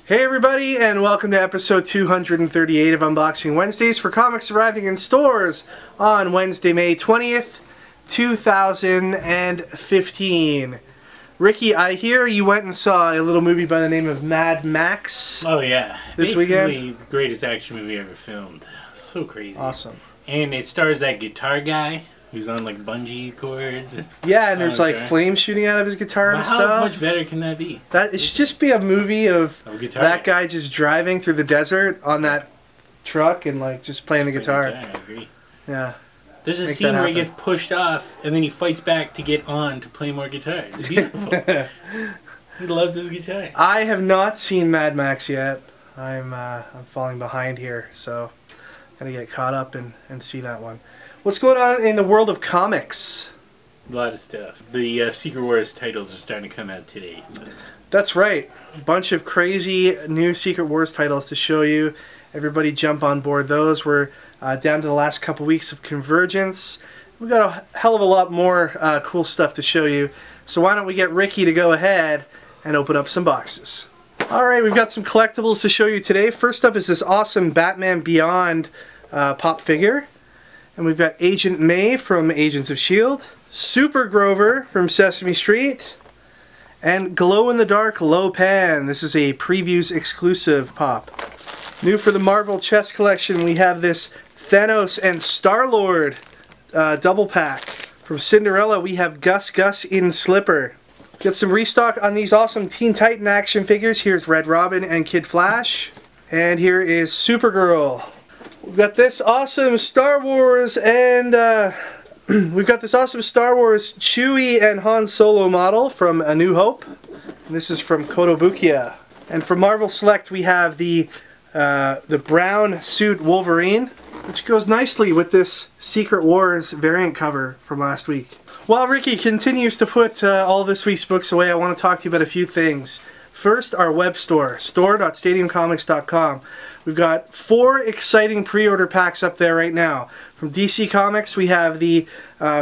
Hey everybody, and welcome to episode 238 of Unboxing Wednesdays for comics arriving in stores on Wednesday, May 20th, 2015. Ricky, I hear you went and saw a little movie by the name of Mad Max. Oh yeah, this basically weekend. The greatest action movie ever filmed. So crazy. Awesome. And it stars that guitar guy who's on like bungee cords. Yeah, and there's like flames shooting out of his guitar and stuff. How much better can that be? It should just be a movie of that guy just driving through the desert on that truck and like just playing the guitar. I agree. Yeah. There's a scene where he gets pushed off and then he fights back to get on to play more guitar. It's beautiful. He loves his guitar. I have not seen Mad Max yet. I'm falling behind here, so gotta get caught up and see that one. What's going on in the world of comics? A lot of stuff. The Secret Wars titles are starting to come out today. So. That's right. A bunch of crazy new Secret Wars titles to show you. Everybody jump on board those. We're down to the last couple weeks of Convergence. We've got a hell of a lot more cool stuff to show you. So why don't we get Ricky to go ahead and open up some boxes. Alright, we've got some collectibles to show you today. First up is this awesome Batman Beyond pop figure. And we've got Agent May from Agents of S.H.I.E.L.D., Super Grover from Sesame Street, and glow-in-the-dark Lopan. This is a previews exclusive pop. New for the Marvel chess collection, we have this Thanos and Star-Lord double pack. From Cinderella, we have Gus in Slipper. Get some restock on these awesome Teen Titan action figures. Here's Red Robin and Kid Flash. And here is Supergirl. We've got this awesome Star Wars and we've got this awesome Star Wars Chewie and Han Solo model from A New Hope. And this is from Kotobukiya. And from Marvel Select we have the brown suit Wolverine, which goes nicely with this Secret Wars variant cover from last week. While Ricky continues to put all this week's books away, I want to talk to you about a few things. First, our web store, store.stadiumcomics.com. We've got 4 exciting pre-order packs up there right now. From DC Comics, we have the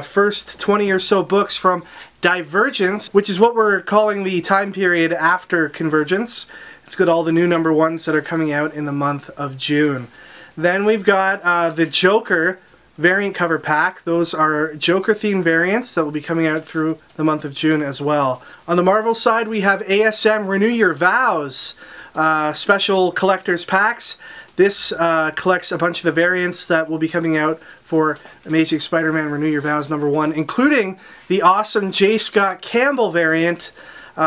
first 20 or so books from Divergence, which is what we're calling the time period after Convergence. It's got all the new #1s that are coming out in the month of June. Then we've got the Joker variant cover pack. Those are Joker-themed variants that will be coming out through the month of June as well. On the Marvel side, we have ASM Renew Your Vows special collector's packs. This collects a bunch of the variants that will be coming out for Amazing Spider-Man Renew Your Vows #1, including the awesome J. Scott Campbell variant,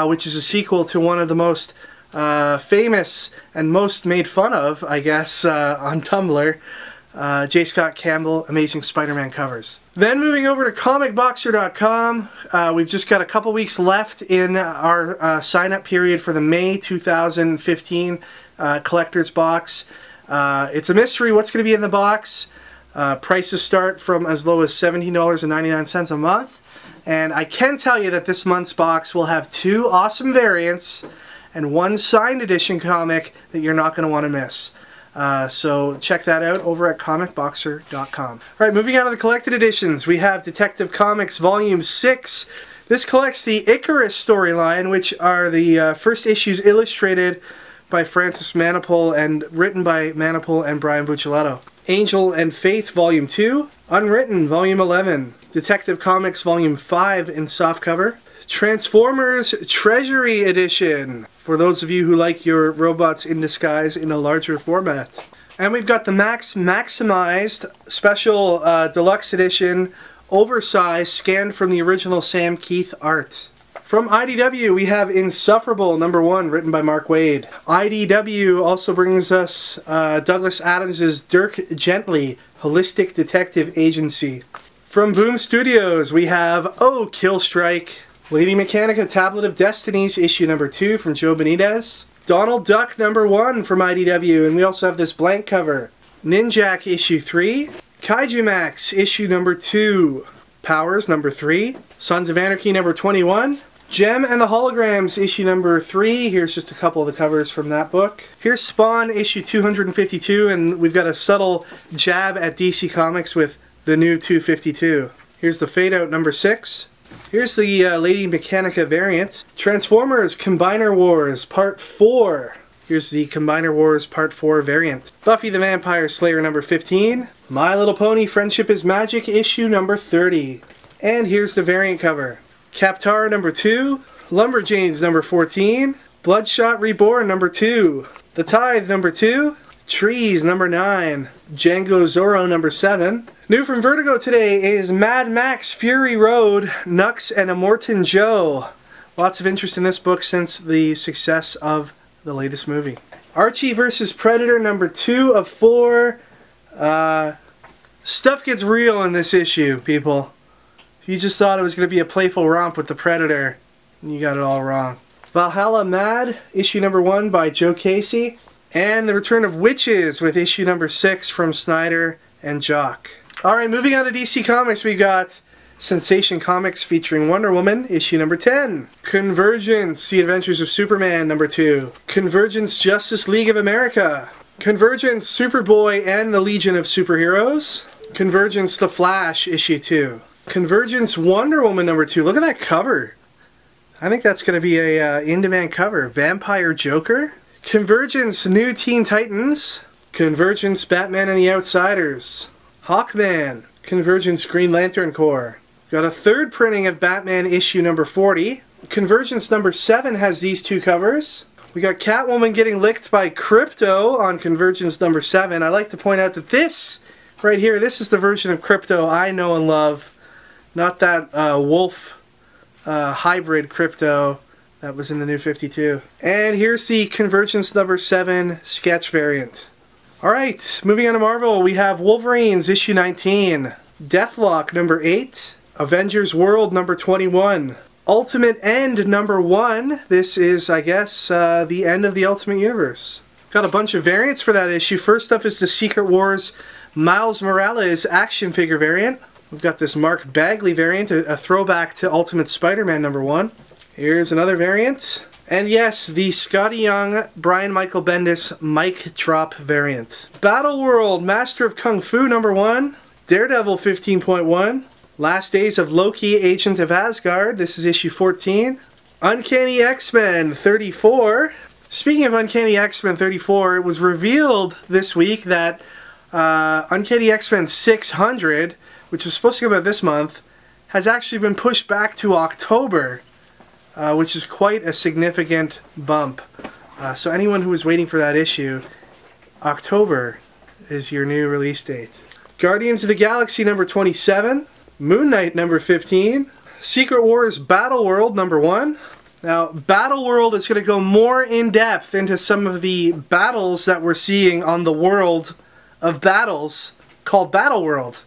which is a sequel to one of the most famous and most made fun of, I guess, on Tumblr. J. Scott Campbell Amazing Spider-Man covers. Then moving over to comicboxer.com, we've just got a couple weeks left in our sign-up period for the May 2015 collector's box. It's a mystery what's going to be in the box. Prices start from as low as $17.99 a month. And I can tell you that this month's box will have 2 awesome variants and 1 signed edition comic that you're not going to want to miss. So check that out over at comicboxer.com. Alright, moving on to the collected editions, we have Detective Comics Volume 6. This collects the ICARUS storyline, which are the first issues illustrated by Francis Manapul and written by Manapul and Brian Buccellato. Angel and Faith Volume 2, Unwritten Volume 11, Detective Comics Volume 5 in softcover, Transformers Treasury Edition, for those of you who like your robots in disguise in a larger format. And we've got the Max Maximized Special Deluxe Edition, oversized, scanned from the original Sam Keith art. From IDW, we have Insufferable #1, written by Mark Waid. IDW also brings us Douglas Adams' Dirk Gently, Holistic Detective Agency. From Boom Studios, we have Oh, Killstrike, Lady Mechanica Tablet of Destinies, issue #2 from Joe Benitez. Donald Duck #1 from IDW, and we also have this blank cover. Ninjak issue 3. Kaiju Max issue #2. Powers #3. Sons of Anarchy #21. Gem and the Holograms issue #3. Here's just a couple of the covers from that book. Here's Spawn issue 252, and we've got a subtle jab at DC Comics with the new 252. Here's the Fade Out #6. Here's the Lady Mechanica variant. Transformers Combiner Wars Part 4. Here's the Combiner Wars Part 4 variant. Buffy the Vampire Slayer number 15. My Little Pony Friendship is Magic issue number 30. And here's the variant cover. Kaptara number 2. Lumberjanes number 14. Bloodshot Reborn number 2. The Tithe number 2. Trees number 9. Django Zorro number 7. New from Vertigo today is Mad Max Fury Road, Nux and Immortan Joe. Lots of interest in this book since the success of the latest movie. Archie vs. Predator number 2 of 4. Stuff gets real in this issue, people. You just thought it was going to be a playful romp with the Predator, and you got it all wrong. Valhalla Mad, issue number 1 by Joe Casey. And the return of Witches with issue number 6 from Snyder and Jock. Alright, moving on to DC Comics, we got Sensation Comics featuring Wonder Woman, issue number 10. Convergence, The Adventures of Superman, number 2. Convergence, Justice League of America. Convergence, Superboy and the Legion of Superheroes. Convergence, The Flash, issue 2. Convergence, Wonder Woman, number 2. Look at that cover. I think that's going to be a in-demand cover. Vampire Joker. Convergence, New Teen Titans. Convergence, Batman and the Outsiders. Hawkman. Convergence, Green Lantern Corps. Got a third printing of Batman issue number 40. Convergence number 7 has these two covers. We got Catwoman getting licked by Crypto on Convergence number 7. I like to point out that this right here, this is the version of Crypto I know and love. Not that wolf hybrid Crypto that was in the New 52. And here's the Convergence number 7 sketch variant. Alright, moving on to Marvel, we have Wolverines issue 19. Deathlock number 8. Avengers World number 21. Ultimate End number 1. This is, I guess, the end of the Ultimate Universe. Got a bunch of variants for that issue. First up is the Secret Wars Miles Morales action figure variant. We've got this Mark Bagley variant, a throwback to Ultimate Spider-Man number 1. Here's another variant. And yes, the Scotty Young, Brian Michael Bendis Mic Drop variant. Battle World Master of Kung Fu number 1. Daredevil 15.1. Last Days of Loki, Agent of Asgard. This is issue 14. Uncanny X-Men 34. Speaking of Uncanny X-Men 34, it was revealed this week that Uncanny X-Men 600, which was supposed to come out this month, has actually been pushed back to October. Which is quite a significant bump. So anyone who was waiting for that issue, October is your new release date. Guardians of the Galaxy number 27. Moon Knight number 15. Secret Wars Battle World number 1. Now, Battle World is going to go more in depth into some of the battles that we're seeing on the world of battles called Battle World.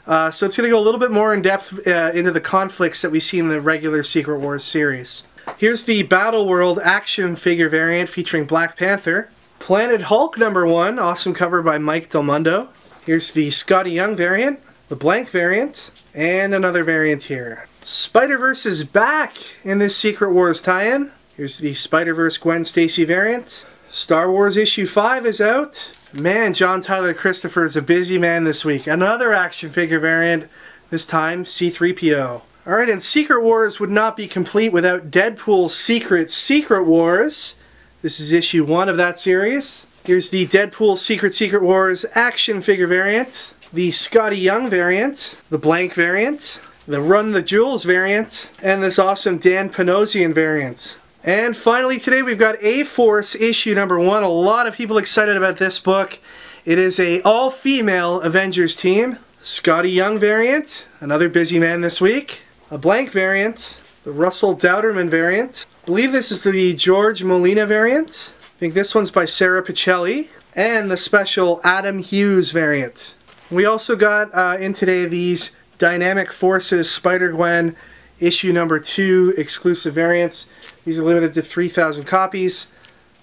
So it's going to go a little bit more in depth into the conflicts that we see in the regular Secret Wars series. Here's the Battle World action figure variant featuring Black Panther. Planet Hulk number 1, awesome cover by Mike Del Mundo. Here's the Scotty Young variant, the blank variant, and another variant here. Spider-Verse is back in this Secret Wars tie-in. Here's the Spider-Verse Gwen Stacy variant. Star Wars issue 5 is out. Man, John Tyler Christopher is a busy man this week. Another action figure variant, this time C-3PO. Alright, and Secret Wars would not be complete without Deadpool's Secret Wars. This is issue 1 of that series. Here's the Deadpool Secret Wars action figure variant, the Scotty Young variant, the blank variant, the Run the Jewels variant, and this awesome Dan Panosian variant. And finally today we've got A-Force issue number 1. A lot of people excited about this book. It is a all-female Avengers team. Scotty Young variant, another busy man this week. A blank variant, the Russell Dauterman variant. I believe this is the George Molina variant. I think this one's by Sarah Pichelli. And the special Adam Hughes variant. We also got in today these Dynamic Forces Spider-Gwen issue number 2 exclusive variants. These are limited to 3,000 copies.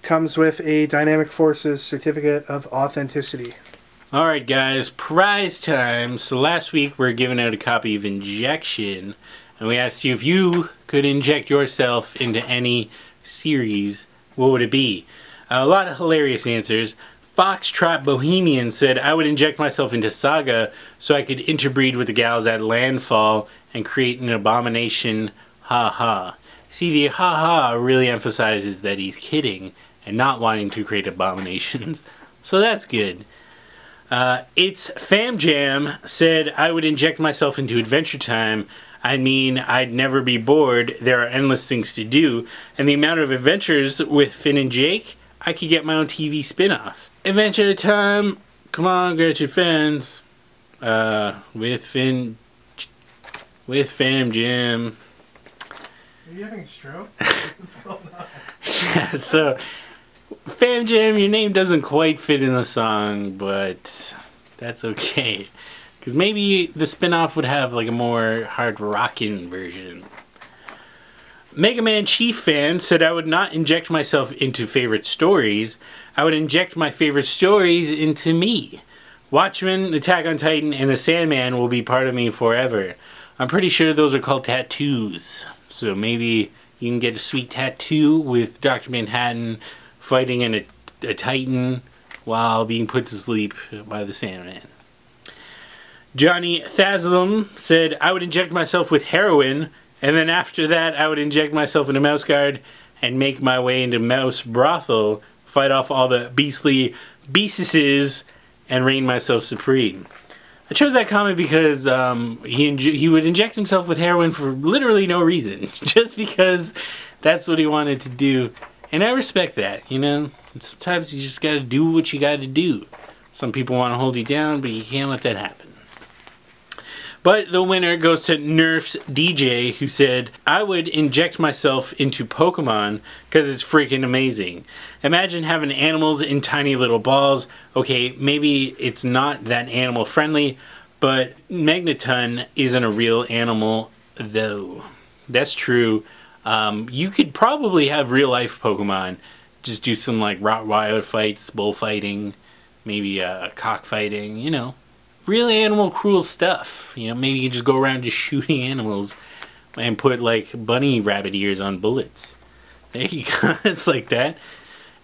Comes with a Dynamic Forces certificate of authenticity. Alright guys, prize time. So last week we were giving out a copy of Injection, and we asked you if you could inject yourself into any series, what would it be? A lot of hilarious answers. Foxtrot Bohemian said, I would inject myself into Saga so I could interbreed with the gals at Landfall and create an abomination, ha ha. See, the ha ha really emphasizes that he's kidding, and not wanting to create abominations. So that's good. It's Fam Jam said, I would inject myself into Adventure Time. I mean, I'd never be bored. There are endless things to do. And the amount of adventures with Finn and Jake, I could get my own TV spin-off. Adventure Time. Come on, get your fans. With Fam Jam. Are you having a stroke? What's going on? Yeah, so Fam Jam, your name doesn't quite fit in the song, but that's okay. Because maybe the spin-off would have like a more hard rockin' version. Mega Man Chief fan said, I would not inject myself into favorite stories. I would inject my favorite stories into me. Watchmen, Attack on Titan, and The Sandman will be part of me forever. I'm pretty sure those are called tattoos. So maybe you can get a sweet tattoo with Dr. Manhattan fighting a Titan while being put to sleep by the Sandman. Johnny Thaslam said, I would inject myself with heroin, and then after that I would inject myself into Mouse Guard and make my way into Mouse Brothel, fight off all the beastly beastuses, and reign myself supreme. I chose that comment because he would inject himself with heroin for literally no reason. Just because that's what he wanted to do. And I respect that, you know. Sometimes you just gotta do what you gotta do. Some people want to hold you down, but you can't let that happen. But the winner goes to Nerf's DJ, who said, I would inject myself into Pokemon because it's freaking amazing. Imagine having animals in tiny little balls. Okay, maybe it's not that animal friendly, but Magneton isn't a real animal, though. That's true. You could probably have real life Pokemon. Just do some like Rottweiler fights, bullfighting, maybe cockfighting, you know. Real animal cruel stuff. You know, maybe you can just go around just shooting animals and put like bunny rabbit ears on bullets. There you go. It's like that.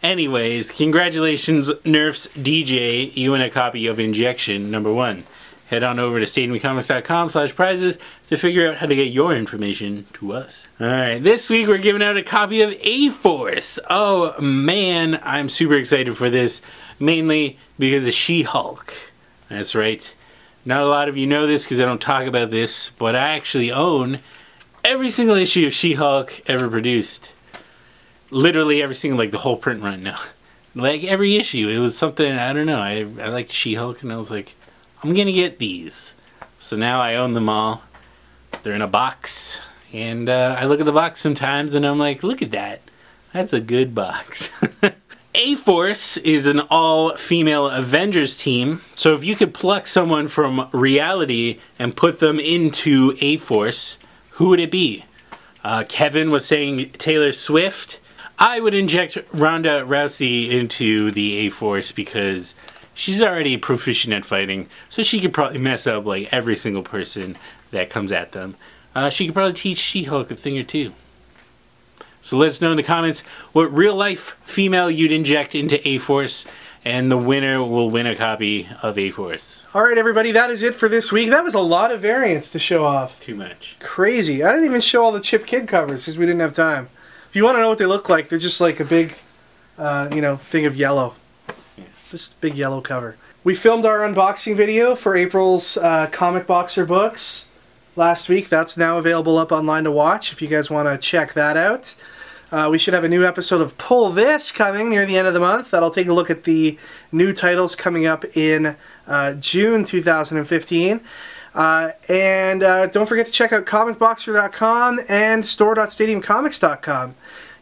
Anyways, congratulations, Nerf's DJ. You win a copy of Injection #1. Head on over to stadiumcomics.com/prizes to figure out how to get your information to us. Alright, this week we're giving out a copy of A-Force. Oh man, I'm super excited for this. Mainly because of She-Hulk. That's right. Not a lot of you know this because I don't talk about this, but I actually own every single issue of She-Hulk ever produced. Literally every single, like the whole print run now. Like every issue. It was something, I don't know, I liked She-Hulk and I was like, I'm gonna get these. So now I own them all. They're in a box. And I look at the box sometimes and I'm like, look at that. That's a good box. A-Force is an all-female Avengers team, so if you could pluck someone from reality and put them into A-Force, who would it be? Kevin was saying Taylor Swift. I would inject Ronda Rousey into the A-Force because she's already proficient at fighting, so she could probably mess up like every single person that comes at them. She could probably teach She-Hulk a thing or two. So let us know in the comments what real-life female you'd inject into A-Force, and the winner will win a copy of A-Force. Alright everybody, that is it for this week. That was a lot of variants to show off. Too much. Crazy. I didn't even show all the Chip Kid covers because we didn't have time. If you want to know what they look like, they're just like a big, you know, thing of yellow. Yeah. Just a big yellow cover. We filmed our unboxing video for April's Comic Boxer books last week. That's now available up online to watch if you guys want to check that out. We should have a new episode of Pull This coming near the end of the month. That'll take a look at the new titles coming up in June 2015. And don't forget to check out comicboxer.com and store.stadiumcomics.com.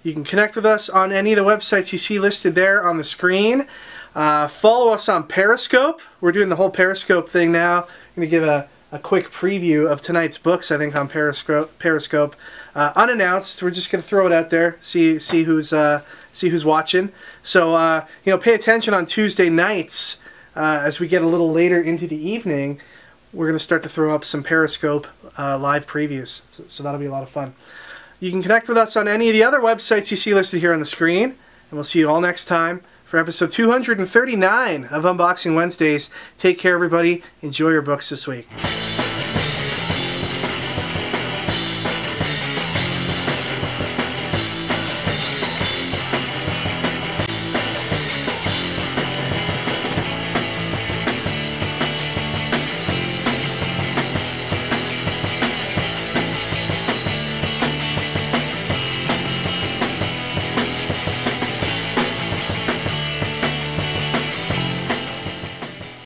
You can connect with us on any of the websites you see listed there on the screen. Follow us on Periscope. We're doing the whole Periscope thing now. I'm going to give a quick preview of tonight's books, I think, on Periscope. Unannounced. We're just going to throw it out there, see who's watching. So you know, pay attention on Tuesday nights as we get a little later into the evening. We're going to start to throw up some Periscope live previews, so that'll be a lot of fun. You can connect with us on any of the other websites you see listed here on the screen, and we'll see you all next time for episode 239 of Unboxing Wednesdays. Take care, everybody. Enjoy your books this week.